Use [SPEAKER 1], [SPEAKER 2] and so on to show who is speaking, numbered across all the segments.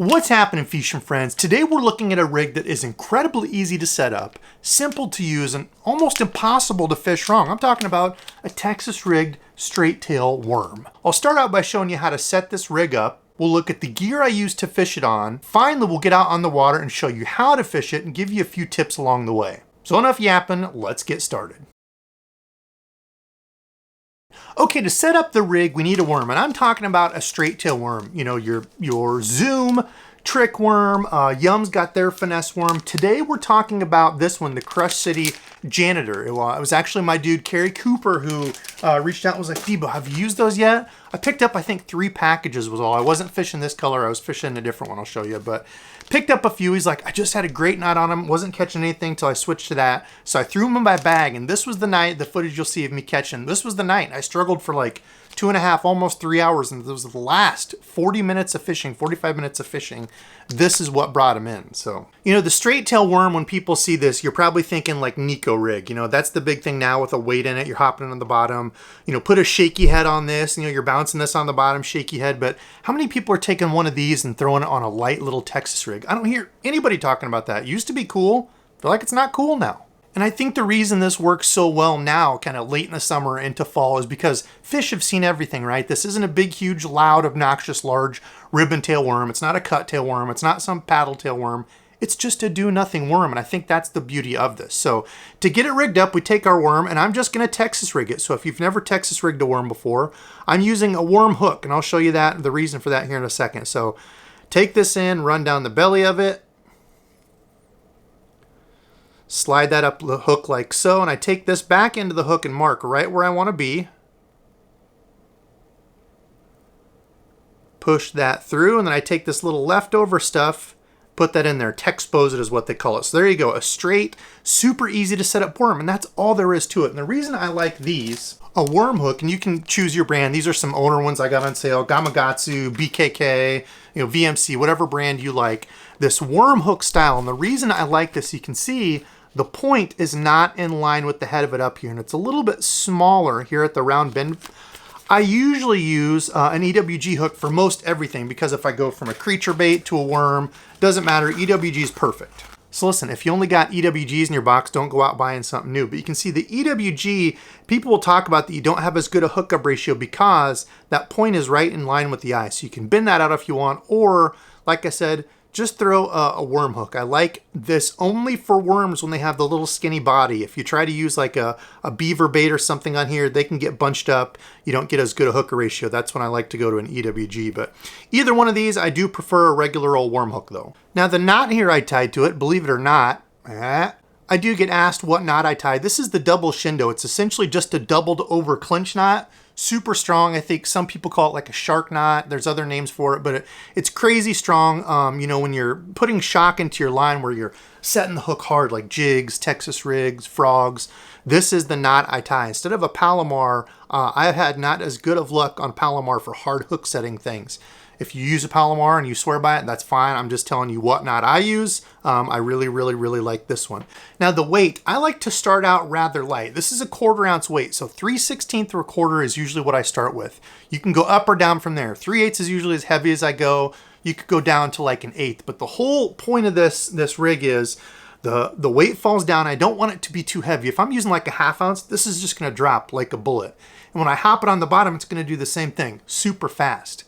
[SPEAKER 1] What's happening, fishing friends? Today we're looking at a rig that is incredibly easy to set up, simple to use, and almost impossible to fish wrong. I'm talking about a Texas rigged straight tail worm. I'll start out by showing you how to set this rig up. We'll look at the gear I use to fish it on. Finally, we'll get out on the water and show you how to fish it and give you a few tips along the way. So enough yapping, let's get started. Okay, to set up the rig, we need a worm, and I'm talking about a straight tail worm. You know, your Zoom trick worm, Yum's got their finesse worm. Today we're talking about this one, the Crush City Janitor. It was actually my dude, Kerry Cooper, who reached out and was like, Debo, have you used those yet? I picked up, I think, 3 packages was all. I wasn't fishing this color, I was fishing a different one, I'll show you, but picked up a few. He's like, I just had a great night on him, wasn't catching anything until I switched to that. So I threw him in my bag, and this was the night, the footage you'll see of me catching, this was the night. I struggled for like 2.5, almost 3 hours, and this was the last 40 minutes of fishing, 45 minutes of fishing. This is what brought him in. So, you know, the straight tail worm, when people see this, you're probably thinking like Nico rig. You know, that's the big thing now with a weight in it. You're hopping on the bottom, you know, put a shaky head on this, you know, you're bouncing this on the bottom, shaky head. But how many people are taking one of these and throwing it on a light little Texas rig? I don't hear anybody talking about that. It used to be cool. I feel like it's not cool now. And I think the reason this works so well now, kind of late in the summer into fall, is because fish have seen everything, right? This isn't a big, huge, loud, obnoxious, large ribbon tail worm. It's not a cut tail worm. It's not some paddle tail worm. It's just a do-nothing worm, and I think that's the beauty of this. So to get it rigged up, we take our worm, and I'm just going to Texas rig it. So if you've never Texas rigged a worm before, I'm using a worm hook, and I'll show you that, the reason for that here in a second. So take this in, run down the belly of it, slide that up the hook like so, and I take this back into the hook and mark right where I want to be. Push that through, and then I take this little leftover stuff, put that in there. Texpose it is what they call it. So there you go, a straight, super easy to set up worm, and that's all there is to it. And the reason I like these, a worm hook, and you can choose your brand. These are some older ones I got on sale, Gamakatsu, BKK, you know, VMC, whatever brand you like. This worm hook style, and the reason I like this, you can see the point is not in line with the head of it up here, and it's a little bit smaller here at the round bend. I usually use an EWG hook for most everything, because if I go from a creature bait to a worm, doesn't matter, EWG is perfect. So listen, if you only got EWGs in your box, don't go out buying something new. But you can see the EWG, people will talk about that you don't have as good a hookup ratio because that point is right in line with the eye. So you can bend that out if you want, or like I said, just throw a worm hook. I like this only for worms when they have the little skinny body. If you try to use like a beaver bait or something on here, they can get bunched up. You don't get as good a hooker ratio. That's when I like to go to an EWG. But either one of these, I do prefer a regular old worm hook though. Now the knot here I tied to it, believe it or not, I do get asked what knot I tied. This is the double shindo. It's essentially just a doubled over clinch knot. Super strong. I think some people call it like a shark knot. There's other names for it, but it's crazy strong. You know, when you're putting shock into your line where you're setting the hook hard, like jigs, Texas rigs, frogs, this is the knot I tie. Instead of a Palomar, I've had not as good of luck on Palomar for hard hook setting things. If you use a Palomar and you swear by it, that's fine. I'm just telling you what knot I use. I really like this one. Now the weight, I like to start out rather light. This is a 1/4 ounce weight, so 3/16 or 1/4 is usually what I start with. You can go up or down from there. 3/8 is usually as heavy as I go. You could go down to like an 1/8, but the whole point of this rig is the weight falls down. I don't want it to be too heavy. If I'm using like a 1/2 ounce, this is just gonna drop like a bullet. And when I hop it on the bottom, it's gonna do the same thing, super fast.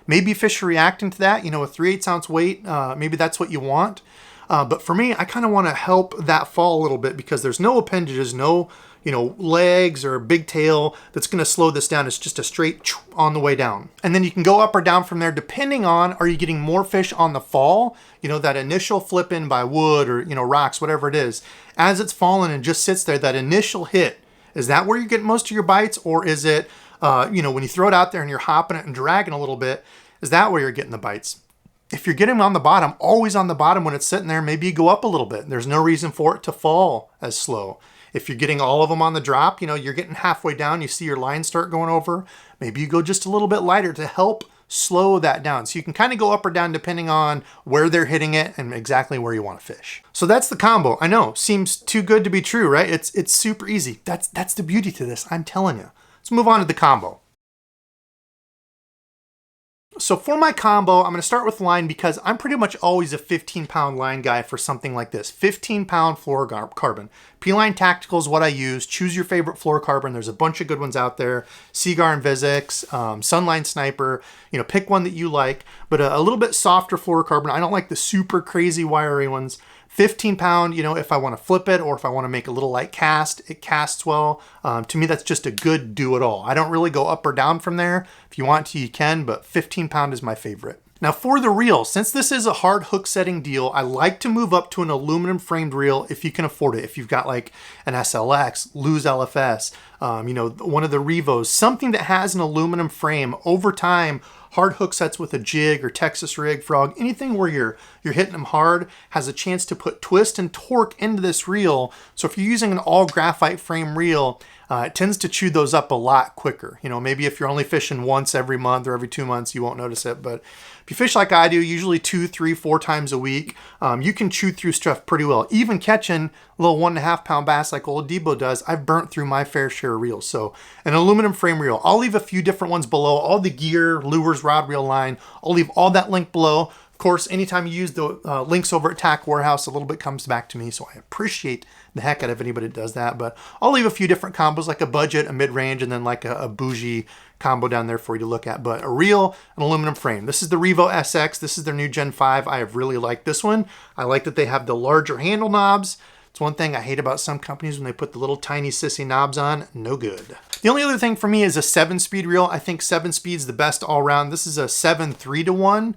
[SPEAKER 1] Maybe fish are reacting to that, you know, a 3/8 ounce weight, maybe that's what you want. But for me, I kind of want to help that fall a little bit because there's no appendages, no, you know, legs or big tail that's going to slow this down. It's just a straight on the way down. And then you can go up or down from there depending on, are you getting more fish on the fall? You know, that initial flip in by wood or, you know, rocks, whatever it is. As it's falling and just sits there, that initial hit, is that where you're getting most of your bites? Or is it, you know, when you throw it out there and you're hopping it and dragging a little bit, is that where you're getting the bites? If you're getting them on the bottom, always on the bottom when it's sitting there, maybe you go up a little bit. There's no reason for it to fall as slow. If you're getting all of them on the drop, you know, you're getting halfway down, you see your line start going over, maybe you go just a little bit lighter to help slow that down. So you can kind of go up or down depending on where they're hitting it and exactly where you want to fish. So that's the combo. I know, seems too good to be true, right? It's super easy. That's the beauty to this, I'm telling you. Let's move on to the combo. So for my combo, I'm gonna start with line because I'm pretty much always a 15-pound line guy for something like this. 15-pound fluorocarbon. P-Line Tactical is what I use. Choose your favorite fluorocarbon. There's a bunch of good ones out there. Seaguar and Vizix, Sunline Sniper, you know, pick one that you like, but a little bit softer fluorocarbon. I don't like the super crazy wiry ones. 15-pound, you know, if I want to flip it or if I want to make a little light cast, it casts well. To me, that's just a good do-it-all. I don't really go up or down from there. If you want to, you can, but 15-pound is my favorite. Now for the reel, since this is a hard hook setting deal, I like to move up to an aluminum framed reel if you can afford it. If you've got like an SLX, Luz LFS, you know, one of the Revos, something that has an aluminum frame. Over time, hard hook sets with a jig or Texas rig, frog, anything where you're hitting them hard has a chance to put twist and torque into this reel. So if you're using an all graphite frame reel, it tends to chew those up a lot quicker. You know, maybe if you're only fishing once every month or every 2 months, you won't notice it. But if you fish like I do, usually 2, 3, 4 times a week, you can chew through stuff pretty well. Even catching a little 1.5 pound bass like old Debo does, I've burnt through my fair share of reels. So an aluminum frame reel. I'll leave a few different ones below. All the gear, lures, rod, reel, line. I'll leave all that link below. Of course, anytime you use the links over at Tack Warehouse, a little bit comes back to me, so I appreciate the heck out of anybody that does that. But I'll leave a few different combos, like a budget, a mid-range, and then like a bougie combo down there for you to look at. But a reel, an aluminum frame. This is the Revo SX. This is their new Gen 5. I have really liked this one. I like that they have the larger handle knobs. It's one thing I hate about some companies when they put the little tiny sissy knobs on. No good. The only other thing for me is a 7-speed reel. I think 7-speed's the best all around. This is a 7 3-to-1.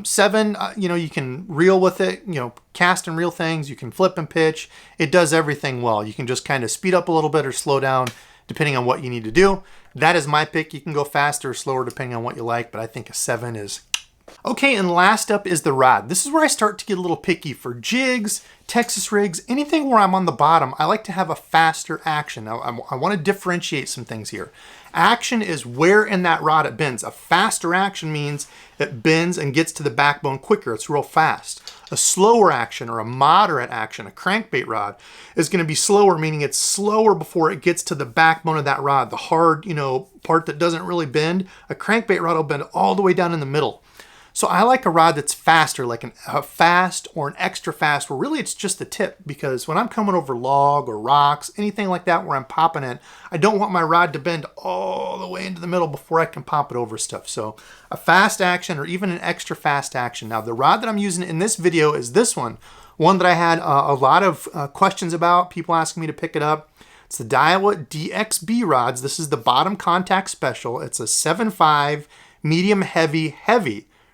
[SPEAKER 1] 7, you know, you can reel with it, you know, cast and reel things. You can flip and pitch. It does everything well. You can just kind of speed up a little bit or slow down depending on what you need to do. That is my pick. You can go faster or slower depending on what you like, but I think a 7 is... Okay, and last up is the rod. This is where I start to get a little picky. For jigs, Texas rigs, anything where I'm on the bottom, I like to have a faster action. Now, I want to differentiate some things here. Action is where in that rod it bends. A faster action means it bends and gets to the backbone quicker. It's real fast. A slower action or a moderate action, a crankbait rod, is going to be slower, meaning it's slower before it gets to the backbone of that rod, the hard, you know, part that doesn't really bend. A crankbait rod will bend all the way down in the middle. So I like a rod that's faster, like a fast or an extra fast, where really it's just the tip, because when I'm coming over log or rocks, anything like that where I'm popping it, I don't want my rod to bend all the way into the middle before I can pop it over stuff. So a fast action or even an extra fast action. Now the rod that I'm using in this video is this one that I had a lot of questions about, people asking me to pick it up. It's the Daiwa DXB rods. This is the bottom contact special. It's a 7.5 medium heavy,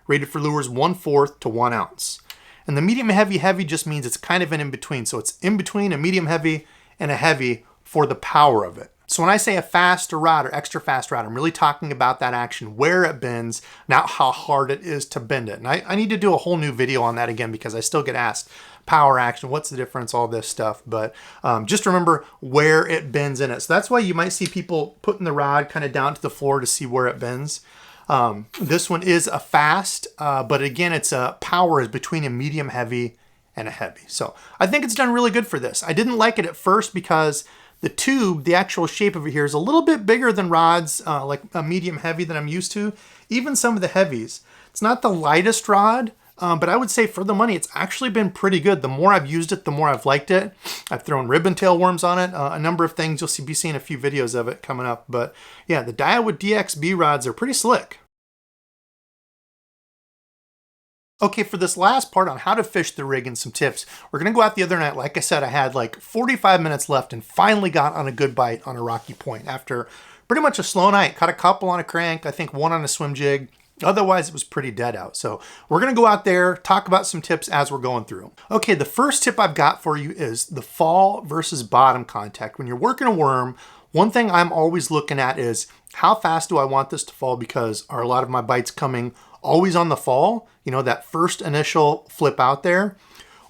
[SPEAKER 1] rated for lures 1/4 to 1 ounce. And the medium heavy just means it's kind of an in-between. So it's in between a medium heavy and a heavy for the power of it. So when I say a faster rod or extra fast rod, I'm really talking about that action, where it bends, not how hard it is to bend it. And I need to do a whole new video on that again, because I still get asked power action, what's the difference, all this stuff. But just remember where it bends in it. So that's why you might see people putting the rod kind of down to the floor to see where it bends. This one is a fast, but again, it's a power is between a medium heavy and a heavy. So I think it's done really good for this. I didn't like it at first because the tube, the actual shape of it here, is a little bit bigger than rods like a medium heavy that I'm used to. Even some of the heavies. It's not the lightest rod, but I would say for the money, it's actually been pretty good. The more I've used it, the more I've liked it. I've thrown ribbon tail worms on it, a number of things. You'll be seeing a few videos of it coming up. But yeah, the Daiwa DXB rods are pretty slick. Okay, for this last part on how to fish the rig and some tips, we're gonna go out the other night. Like I said, I had like 45 minutes left and finally got on a good bite on a rocky point after pretty much a slow night. Caught a couple on a crank, I think 1 on a swim jig. Otherwise, it was pretty dead out. So we're gonna go out there, talk about some tips as we're going through. Okay, the first tip I've got for you is the fall versus bottom contact. When you're working a worm, one thing I'm always looking at is how fast do I want this to fall, because are a lot of my bites coming always on the fall, you know, that first initial flip out there,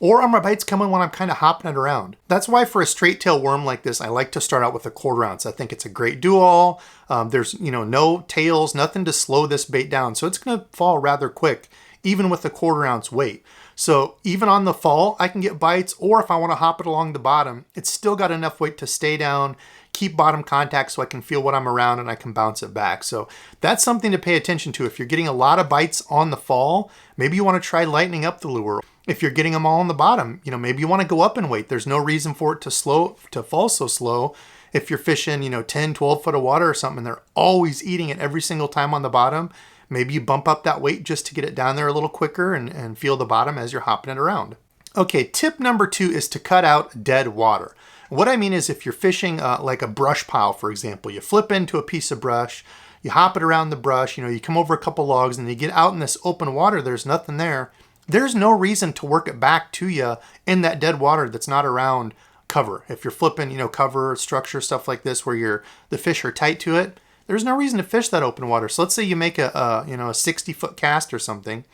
[SPEAKER 1] or are my bites coming when I'm kind of hopping it around? That's why for a straight tail worm like this, I like to start out with a 1/4 ounce. I think it's a great do-all. There's, you know, no tails, nothing to slow this bait down. So it's gonna fall rather quick, even with a 1/4 ounce weight. So even on the fall, I can get bites, or if I wanna hop it along the bottom, it's still got enough weight to stay down, keep bottom contact so I can feel what I'm around and I can bounce it back. So that's something to pay attention to. If you're getting a lot of bites on the fall, maybe you want to try lightening up the lure. If you're getting them all on the bottom, maybe you want to go up in weight. There's no reason for it to fall so slow. If you're fishing, 10, 12 foot of water or something, and they're always eating it every single time on the bottom, maybe you bump up that weight just to get it down there a little quicker and feel the bottom as you're hopping it around. Okay, tip number 2 is to cut out dead water. What I mean is if you're fishing like a brush pile, for example, you flip into a piece of brush, you hop it around the brush, you come over a couple logs and you get out in this open water, there's nothing there. There's no reason to work it back to you in that dead water that's not around cover. If you're flipping, cover, structure, stuff like this where the fish are tight to it, there's no reason to fish that open water. So let's say you make a 60-foot cast or something.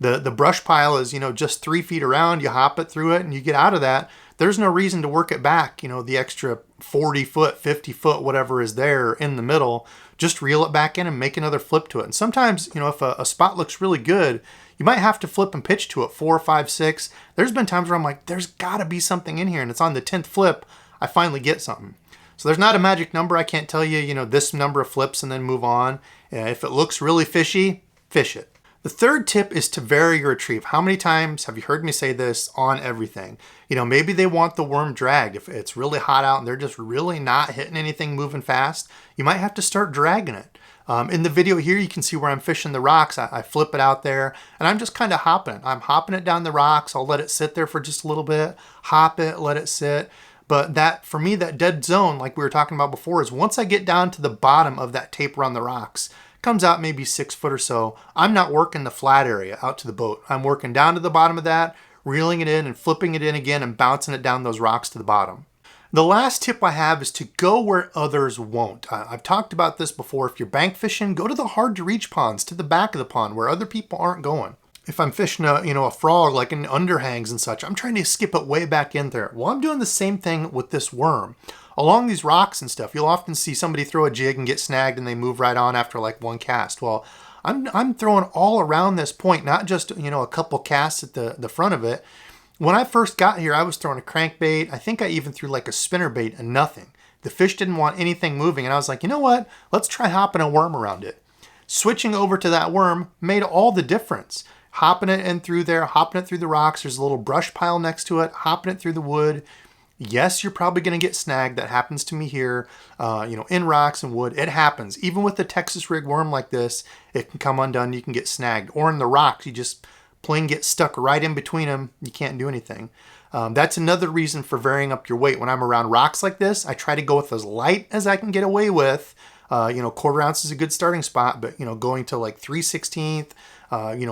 [SPEAKER 1] The brush pile is, just 3 feet around, you hop it through it and you get out of that. There's no reason to work it back, the extra 40 foot, 50 foot, whatever is there in the middle. Just reel it back in and make another flip to it. And sometimes, if a spot looks really good, you might have to flip and pitch to it 4, 5, 6. There's been times where I'm like, there's gotta be something in here. And it's on the 10th flip, I finally get something. So there's not a magic number. I can't tell you, this number of flips and then move on. If it looks really fishy, fish it. The third tip is to vary your retrieve. How many times have you heard me say this on everything? Maybe they want the worm dragged. If it's really hot out and they're just really not hitting anything moving fast, you might have to start dragging it. In the video here, you can see where I'm fishing the rocks. I flip it out there and I'm just kind of hopping it. I'm hopping it down the rocks. I'll let it sit there for just a little bit, hop it, let it sit. But for me, that dead zone, like we were talking about before, is once I get down to the bottom of that tape around the rocks, comes out maybe 6 foot or so, I'm not working the flat area out to the boat. I'm working down to the bottom of that, reeling it in and flipping it in again and bouncing it down those rocks to the bottom. The last tip I have is to go where others won't. I've talked about this before. If you're bank fishing, go to the hard to reach ponds, to the back of the pond where other people aren't going. If I'm fishing a frog like in underhangs and such, I'm trying to skip it way back in there. Well, I'm doing the same thing with this worm. Along these rocks and stuff, you'll often see somebody throw a jig and get snagged and they move right on after like one cast. Well, I'm throwing all around this point, not just, a couple casts at the front of it. When I first got here, I was throwing a crankbait. I think I even threw like a spinnerbait and nothing. The fish didn't want anything moving. And I was like, you know what? Let's try hopping a worm around it. Switching over to that worm made all the difference. Hopping it in through there, hopping it through the rocks. There's a little brush pile next to it, hopping it through the wood. Yes, you're probably going to get snagged. That happens to me here, in rocks and wood. It happens. Even with the Texas rig worm like this, it can come undone. You can get snagged. Or in the rocks, you just plain get stuck right in between them. You can't do anything. That's another reason for varying up your weight. When I'm around rocks like this, I try to go with as light as I can get away with. Quarter ounce is a good starting spot, but, going to like 3/16,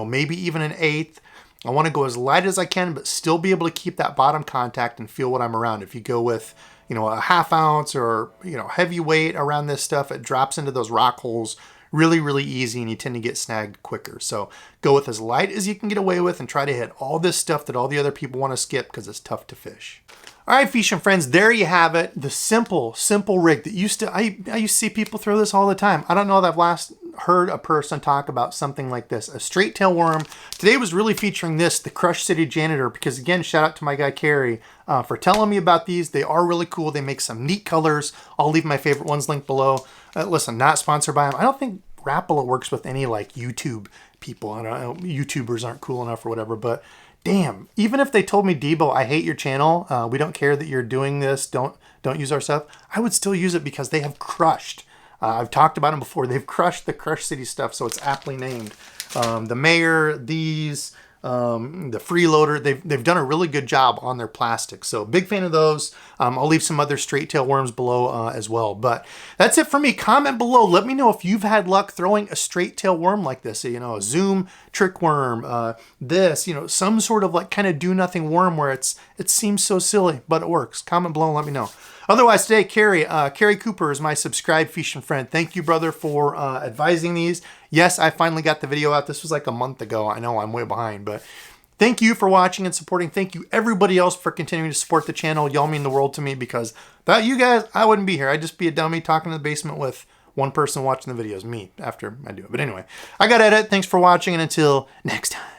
[SPEAKER 1] maybe even an 1/8. I want to go as light as I can, but still be able to keep that bottom contact and feel what I'm around. If you go with, a 1/2 ounce or, heavy weight around this stuff, it drops into those rock holes really, really easy and you tend to get snagged quicker. So go with as light as you can get away with and try to hit all this stuff that all the other people want to skip because it's tough to fish. All right, fishing friends, there you have it. The simple rig that I used to see people throw this all the time. I don't know that I've last heard a person talk about something like this, a straight tail worm. Today was really featuring this, the Crush City Janitor, because again, shout out to my guy Carrie for telling me about these. They are really cool. They make some neat colors. I'll leave my favorite ones linked below. Listen, not sponsored by them. I don't think Rapala works with any like YouTube people. I don't know, YouTubers aren't cool enough or whatever, but damn, even if they told me, Debo, I hate your channel, we don't care that you're doing this, don't use our stuff, I would still use it because they have crushed. I've talked about them before. They've crushed the Crush City stuff, so it's aptly named. The Mayor, these, the Freeloader, they've done a really good job on their plastic. So big fan of those. I'll leave some other straight tail worms below as well. But that's it for me. Comment below. Let me know if you've had luck throwing a straight tail worm like this. A Zoom trick worm, this, some sort of like kind of do nothing worm where it seems so silly, but it works. Comment below and let me know. Otherwise, today, Carrie Cooper is my subscribed fishing friend. Thank you, brother, for advising these. Yes, I finally got the video out. This was like a month ago. I know I'm way behind, but thank you for watching and supporting. Thank you, everybody else, for continuing to support the channel. Y'all mean the world to me because without you guys, I wouldn't be here. I'd just be a dummy talking in the basement with one person watching the videos, me, after I do it. But anyway, I got to edit. Thanks for watching, and until next time.